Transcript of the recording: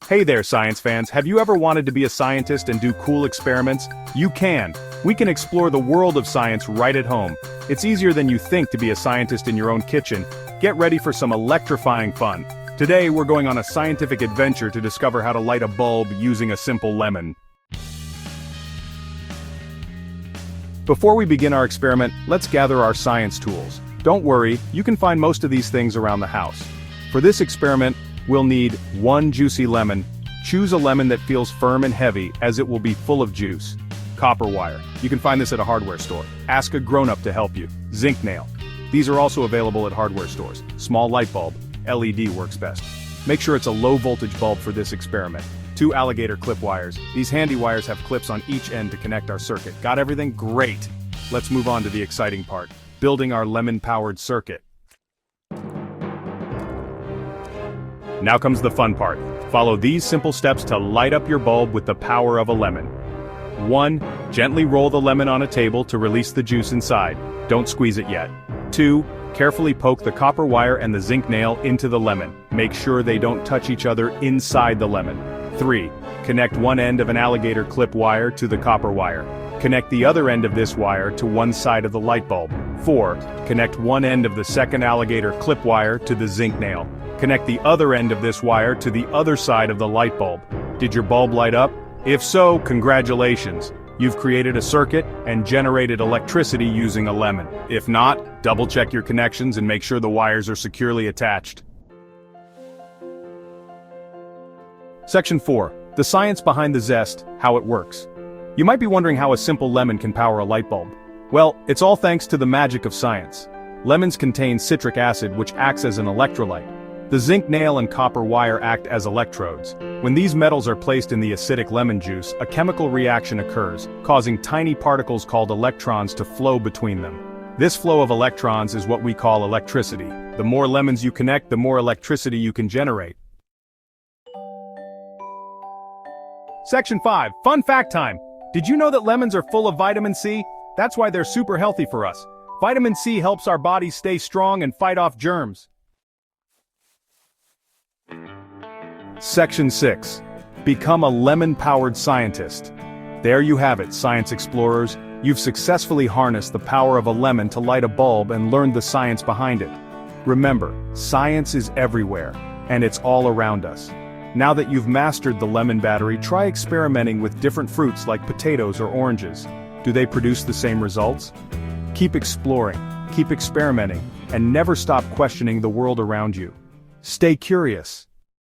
Hey there, science fans. Have you ever wanted to be a scientist and do cool experiments? You can. We can explore the world of science right at home. It's easier than you think to be a scientist in your own kitchen. Get ready for some electrifying fun. Today, we're going on a scientific adventure to discover how to light a bulb using a simple lemon. Before we begin our experiment, let's gather our science tools. Don't worry, you can find most of these things around the house. For this experiment, we'll need one juicy lemon. Choose a lemon that feels firm and heavy, as it will be full of juice. Copper wire. You can find this at a hardware store. Ask a grown-up to help you. Zinc nail. These are also available at hardware stores. Small light bulb. LED works best. Make sure it's a low-voltage bulb for this experiment. 2 alligator clip wires. These handy wires have clips on each end to connect our circuit. Got everything? Great! Let's move on to the exciting part. Building our lemon-powered circuit. Now comes the fun part. Follow these simple steps to light up your bulb with the power of a lemon. 1. Gently roll the lemon on a table to release the juice inside. Don't squeeze it yet. 2. Carefully poke the copper wire and the zinc nail into the lemon. Make sure they don't touch each other inside the lemon. 3. Connect one end of an alligator clip wire to the copper wire. Connect the other end of this wire to one side of the light bulb. 4. Connect one end of the second alligator clip wire to the zinc nail. Connect the other end of this wire to the other side of the light bulb. Did your bulb light up? If so, congratulations. You've created a circuit and generated electricity using a lemon. If not, double-check your connections and make sure the wires are securely attached. Section 4. The science behind the zest, how it works. You might be wondering how a simple lemon can power a light bulb. Well, it's all thanks to the magic of science. Lemons contain citric acid, which acts as an electrolyte. The zinc nail and copper wire act as electrodes. When these metals are placed in the acidic lemon juice, a chemical reaction occurs, causing tiny particles called electrons to flow between them. This flow of electrons is what we call electricity. The more lemons you connect, the more electricity you can generate. Section 5. Fun fact time! Did you know that lemons are full of vitamin C? That's why they're super healthy for us. Vitamin C helps our bodies stay strong and fight off germs. Section 6. Become a lemon-powered scientist. There you have it, science explorers. You've successfully harnessed the power of a lemon to light a bulb and learned the science behind it. Remember, science is everywhere, and it's all around us. Now that you've mastered the lemon battery, try experimenting with different fruits like potatoes or oranges. Do they produce the same results? Keep exploring, keep experimenting, and never stop questioning the world around you. Stay curious.